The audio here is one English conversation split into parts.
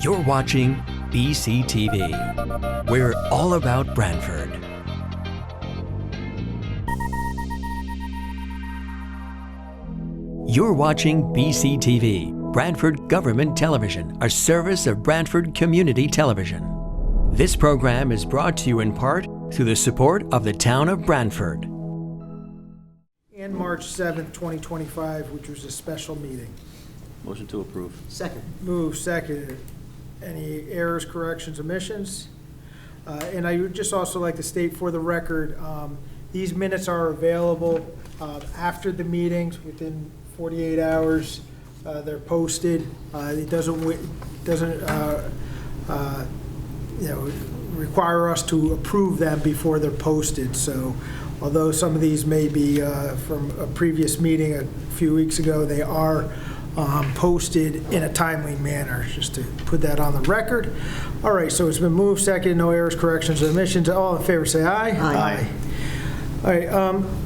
You're watching BCTV. We're all about Branford. You're watching BCTV, Branford Government Television, a service of Branford Community Television. This program is brought to you in part through the support of the town of Branford. And March 7th, 2025, which was a special meeting. Motion to approve. Second. Move second. Any errors, corrections, omissions? And I would just also like to state for the record, these minutes are available after the meetings, within 48 hours. They're posted. It doesn't require us to approve them before they're posted. So although some of these may be from a previous meeting a few weeks ago, they are posted in a timely manner, just to put that on the record. All right, so it's been moved, second, no errors, corrections, or omissions. All in favor say aye. Aye. All right,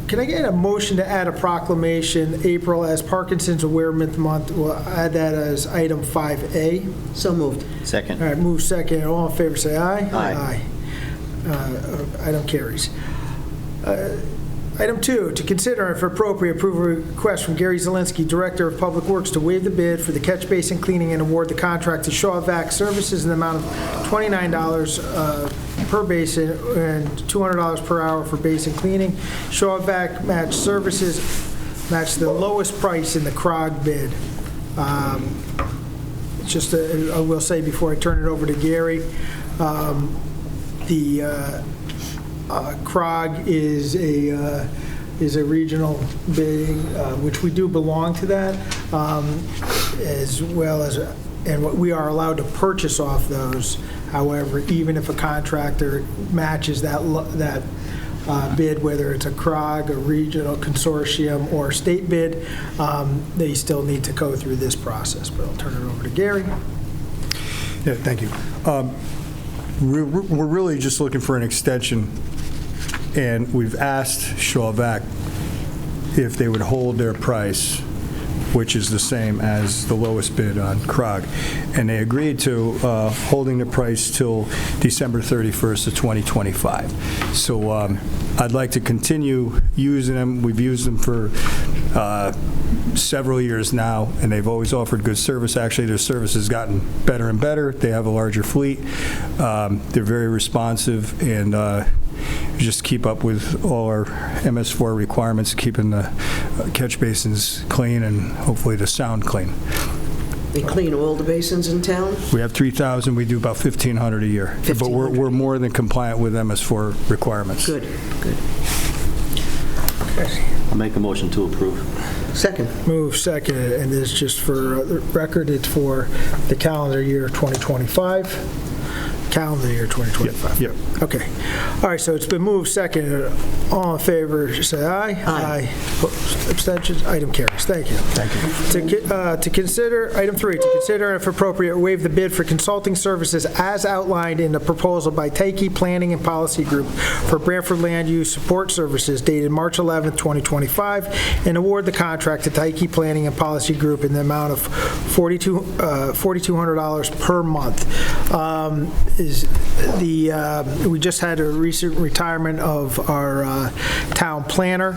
can I get a motion to add a proclamation, April as Parkinson's Awareness Month? We'll add that as item 5A. So moved. Second. All right, move second, all in favor say aye. Aye. Item carries. Item 2, to consider and for appropriate approve a request from Gary Zielinski, Director of Public Works, to waive the bid for the catch basin cleaning and award the contract to Shaw Vac Services in the amount of $29 per basin and $200 per hour for basin cleaning. Shaw Vac matched services matched the lowest price in the CROG bid. Just I will say before I turn it over to Gary, the CROG is a regional bidding, which we do belong to that, as well as, and we are allowed to purchase off those. However, even if a contractor matches that bid, whether it's a CROG, a regional consortium, or state bid, they still need to go through this process. But I'll turn it over to Gary. Yeah, thank you. We're really just looking for an extension, and we've asked Shaw Vac if they would hold their price, which is the same as the lowest bid on CROG, and they agreed to holding the price till December 31st of 2025. So I'd like to continue using them. We've used them for several years now, and they've always offered good service. Actually, their service has gotten better and better. They have a larger fleet. They're very responsive, and just keep up with all our MS4 requirements, keeping the catch basins clean and hopefully the sound clean. They clean all the basins in town? We have 3,000. We do about 1,500 a year. But we're more than compliant with MS4 requirements. Good, good. Okay. I'll make a motion to approve. Second. Move second, and this is just for the record, it's for the calendar year 2025. Calendar year 2025. Yep. Okay. All right, so it's been moved second. All in favor, say aye. Aye. Opposed? Abstentions? Item carries. Thank you. Thank you. To consider, item 3, to consider and if appropriate, waive the bid for consulting services as outlined in the proposal by Taiki Planning and Policy Group for Branford Land Use Support Services dated March 11th, 2025, and award the contract to Taiki Planning and Policy Group in the amount of $4,200 per month. We just had a recent retirement of our town planner.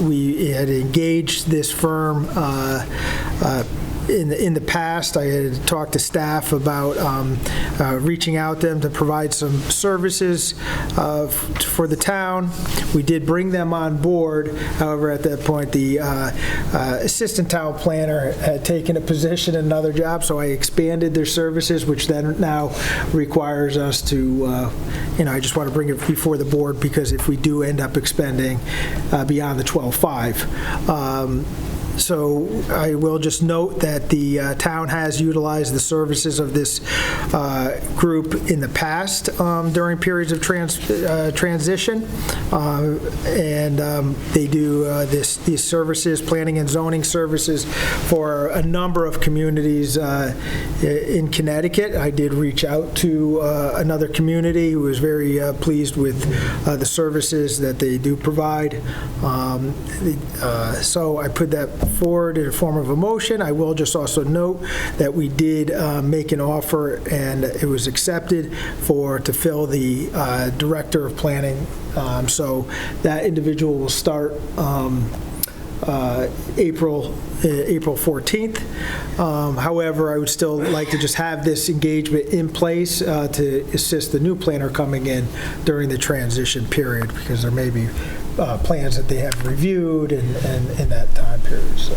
We had engaged this firm in the past. I had talked to staff about reaching out to them to provide some services for the town. We did bring them on board. However, at that point, the assistant town planner had taken a position in another job, so I expanded their services, which then now requires us to, I just want to bring it before the board, because if we do end up expending beyond the 12.5, so I will just note that the town has utilized the services of this group in the past during periods of transition, and they do these services, planning and zoning services, for a number of communities in Connecticut. I did reach out to another community who was very pleased with the services that they do provide. So I put that forward in the form of a motion. I will just also note that we did make an offer, and it was accepted to fill the Director of Planning. So that individual will start April 14th. However, I would still like to just have this engagement in place to assist the new planner coming in during the transition period, because there may be plans that they have reviewed in that time period. So.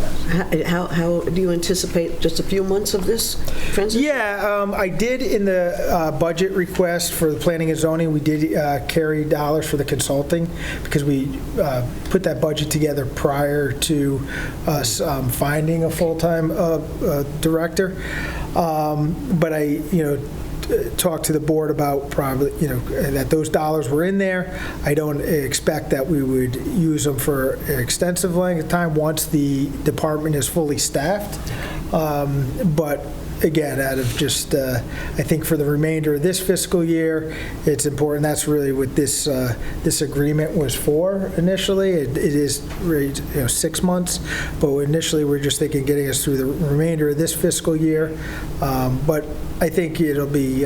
How do you anticipate just a few months of this transition? Yeah, I did in the budget request for the planning and zoning, we did carry dollars for the consulting, because we put that budget together prior to us finding a full-time director. But I, talked to the board about probably, that those dollars were in there. I don't expect that we would use them for an extensive length of time once the department is fully staffed. But again, out of just, I think for the remainder of this fiscal year, it's important. That's really what this agreement was for initially. It is really, 6 months, but initially we're just thinking getting us through the remainder of this fiscal year. But I think it'll be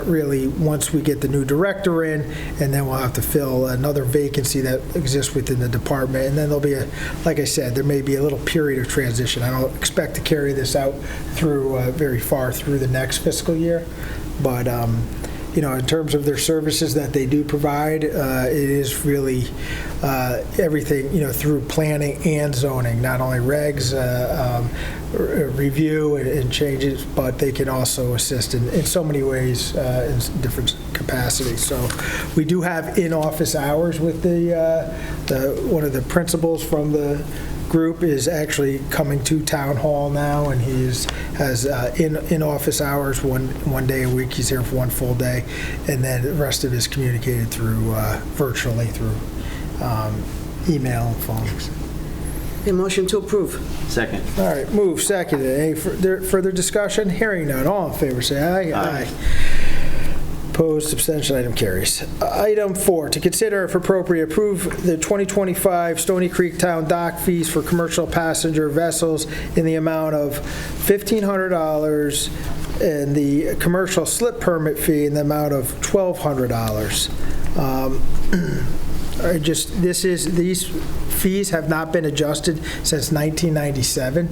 really once we get the new director in, and then we'll have to fill another vacancy that exists within the department. And then there'll be like I said, there may be a little period of transition. I don't expect to carry this out through very far through the next fiscal year. But, in terms of their services that they do provide, it is really everything, through planning and zoning, not only regs, review and changes, but they can also assist in so many ways in different capacities. So we do have in-office hours with one of the principals from the group is actually coming to town hall now, and he has in-office hours one day a week. He's here for one full day, and then the rest of it is communicated through virtually through email and phone. A motion to approve. Second. All right, move seconded. Any further discussion? Hearing none. All in favor, say aye. Aye. Opposed, abstention, item carries. Item 4, to consider if appropriate, approve the 2025 Stony Creek Town dock fees for commercial passenger vessels in the amount of $1,500 and the commercial slip permit fee in the amount of $1,200. These fees have not been adjusted since 1997.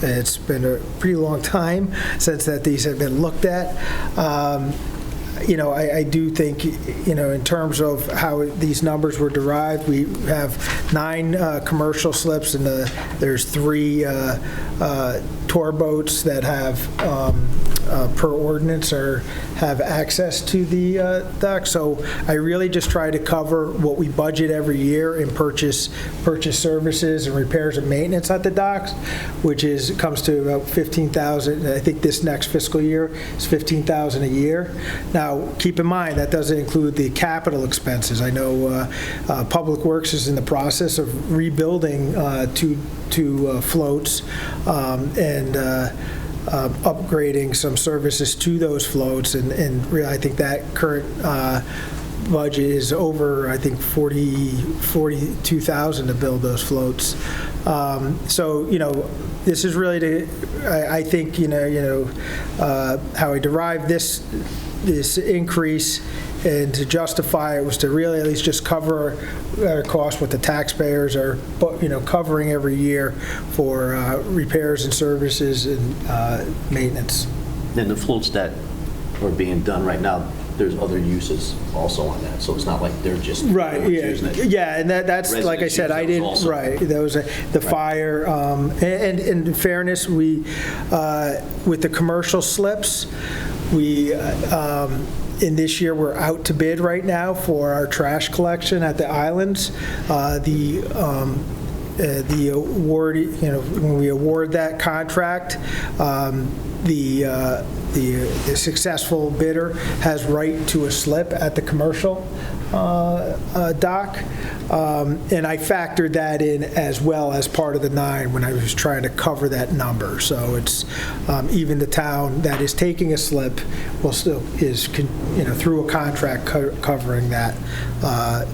It's been a pretty long time since that these have been looked at. I do think, in terms of how these numbers were derived, we have 9 commercial slips, and there's 3 tour boats that have, per ordinance, or have access to the dock. So I really just try to cover what we budget every year in purchase services and repairs and maintenance at the docks, which comes to about $15,000. I think this next fiscal year is $15,000 a year. Now, keep in mind, that doesn't include the capital expenses. I know Public Works is in the process of rebuilding 2 floats and upgrading some services to those floats, and really, I think that current budget is over, I think, $42,000 to build those floats. So, this is really I think, how I derived this increase, and to justify it was to really at least just cover our costs what the taxpayers are, covering every year for repairs and services and maintenance. Then the floats that are being done right now, there's other uses also on that, so it's not like they're just right. Yeah, using it. Yeah, and that's like I said, I didn't. Also. Right, that was the fire. And in fairness, we with the commercial slips, we. In this year, we're out to bid right now for our trash collection at the islands. The award, when we award that contract, the successful bidder has right to a slip at the commercial dock, and I factored that in as well as part of the 9 when I was trying to cover that number. So it's even the town that is taking a slip will still is through a contract covering that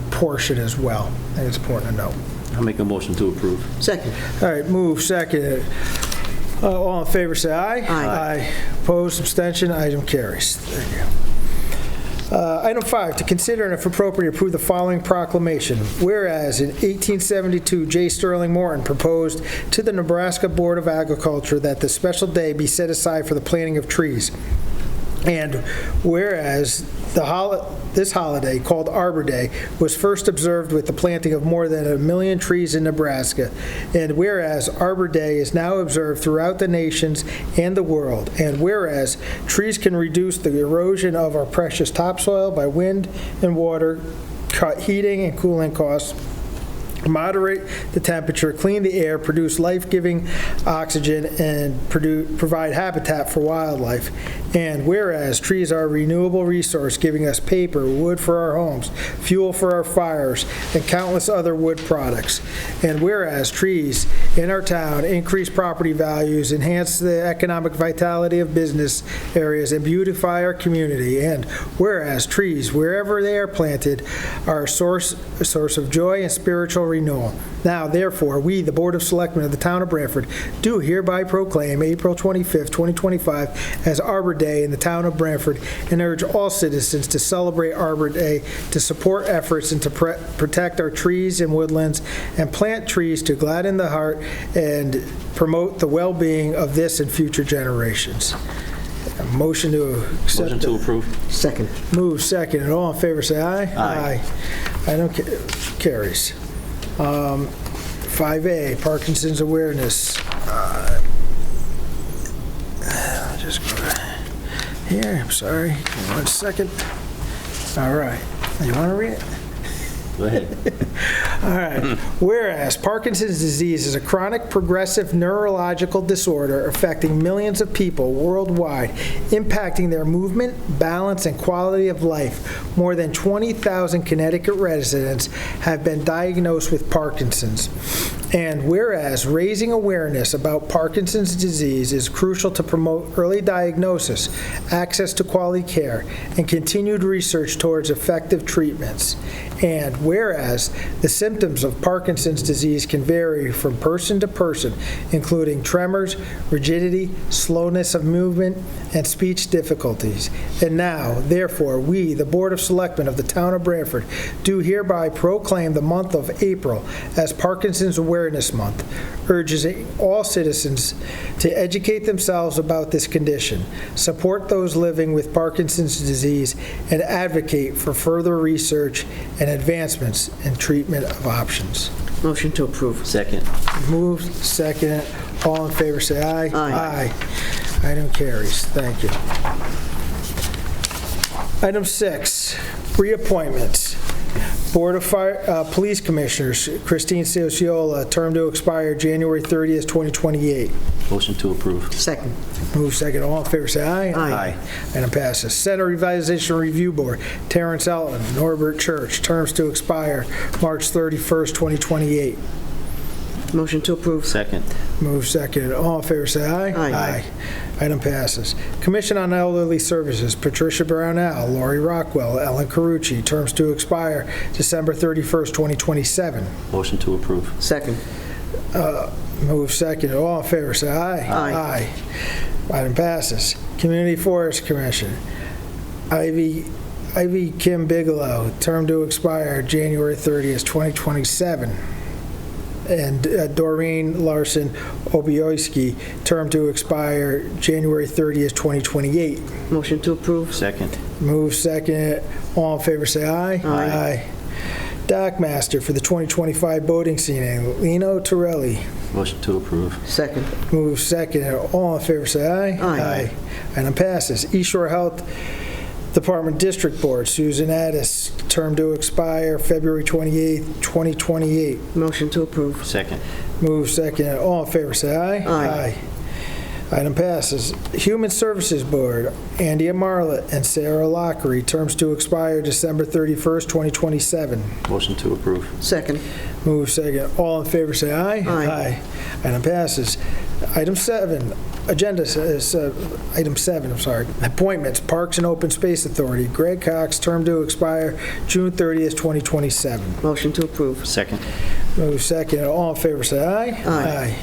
portion as well. I think it's important to note. I'll make a motion to approve. Second. All right, move second. All in favor, say aye. Aye. Opposed, abstention, item carries. Thank you. Item 5, to consider and if appropriate approve the following proclamation. Whereas in 1872, J. Sterling Morton proposed to the Nebraska Board of Agriculture that the special day be set aside for the planting of trees. And whereas this holiday, called Arbor Day, was first observed with the planting of more than 1 million trees in Nebraska. And whereas Arbor Day is now observed throughout the nations and the world. And whereas trees can reduce the erosion of our precious topsoil by wind and water, cut heating and cooling costs, moderate the temperature, clean the air, produce life-giving oxygen, and provide habitat for wildlife. And whereas trees are a renewable resource, giving us paper, wood for our homes, fuel for our fires, and countless other wood products. And whereas trees in our town increase property values, enhance the economic vitality of business areas, and beautify our community. And whereas trees, wherever they are planted, are a source of joy and spiritual renewal. Now, therefore, we, the Board of Selectmen of the Town of Branford, do hereby proclaim April 25th, 2025 as Arbor Day in the Town of Branford and urge all citizens to celebrate Arbor Day, to support efforts and to protect our trees and woodlands, and plant trees to gladden the heart and promote the well-being of this and future generations. A motion to accept. Motion to approve. Second. Move second, and all in favor say aye. Aye. Item carries. 5A, Parkinson's awareness. I'll just go here, I'm sorry. 1 second. All right. You want to read it? Go ahead. All right. Whereas Parkinson's disease is a chronic progressive neurological disorder affecting millions of people worldwide, impacting their movement, balance, and quality of life. More than 20,000 Connecticut residents have been diagnosed with Parkinson's. And whereas raising awareness about Parkinson's disease is crucial to promote early diagnosis, access to quality care, and continued research towards effective treatments. And whereas the symptoms of Parkinson's disease can vary from person to person, including tremors, rigidity, slowness of movement, and speech difficulties. And now, therefore, we, the Board of Selectmen of the Town of Branford, do hereby proclaim the month of April as Parkinson's Awareness Month, urging all citizens to educate themselves about this condition, support those living with Parkinson's disease, and advocate for further research and advancements in treatment of options. Motion to approve. Second. Moved, second. All in favor, say aye. Aye. Item carries. Thank you. Item 6, reappointments. Board of Police Commissioners, Christine Ciociola, term to expire January 30th, 2028. Motion to approve. Second. Move second. All in favor, say aye. Aye. Item passes. Center Revitalization Review Board, Terrence Elton, Norbert Church, terms to expire March 31st, 2028. Motion to approve. Second. Move second. All in favor, say aye. Aye. Item passes. Commission on Elderly Services, Patricia Brownell, Lori Rockwell, Ellen Carucci, terms to expire December 31st, 2027. Motion to approve. Second. Move second. All in favor, say aye. Aye. Item passes. Community Forest Commission, Ivy Kim Bigelow, term to expire January 30th, 2027. And Doreen Larson Obioski, term to expire January 30th, 2028. Motion to approve. Second. Move second. All in favor, say aye. Aye. Dock Master for the 2025 boating season, Lino Torelli. Motion to approve. Second. Move second. All in favor, say aye. Aye. Item passes. East Shore Health Department District Board, Susan Addis, term to expire February 28th, 2028. Motion to approve. Second. Move second. All in favor, say aye. Aye. Item passes. Human Services Board, Andy Marlett and Sarah Lockery, terms to expire December 31st, 2027. Motion to approve. Second. Move second. All in favor, say aye. Aye. Item passes. Item 7, agenda is, item 7, I'm sorry. Appointments, Parks and Open Space Authority. Greg Cox, term to expire June 30th, 2027. Motion to approve. Second. Move second. All in favor, say aye. Aye.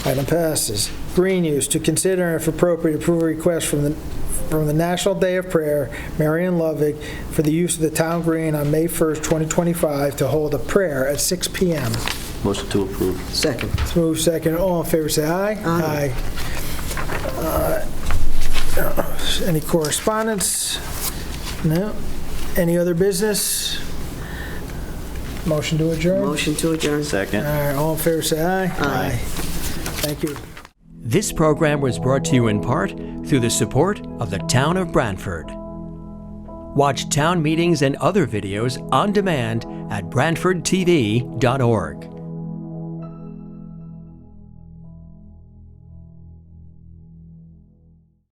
Item passes. Green Use, to consider and if appropriate, approve a request from the National Day of Prayer, Marion Lovig, for the use of the town green on May 1st, 2025, to hold a prayer at 6 p.m. Motion to approve. Second. Let's move second. All in favor, say aye. Aye. Any correspondence? No. Any other business? Motion to adjourn? Motion to adjourn. Second. All right, all in favor, say aye. Aye. Thank you. This program was brought to you in part through the support of the Town of Branford. Watch town meetings and other videos on demand at BranfordTV.org.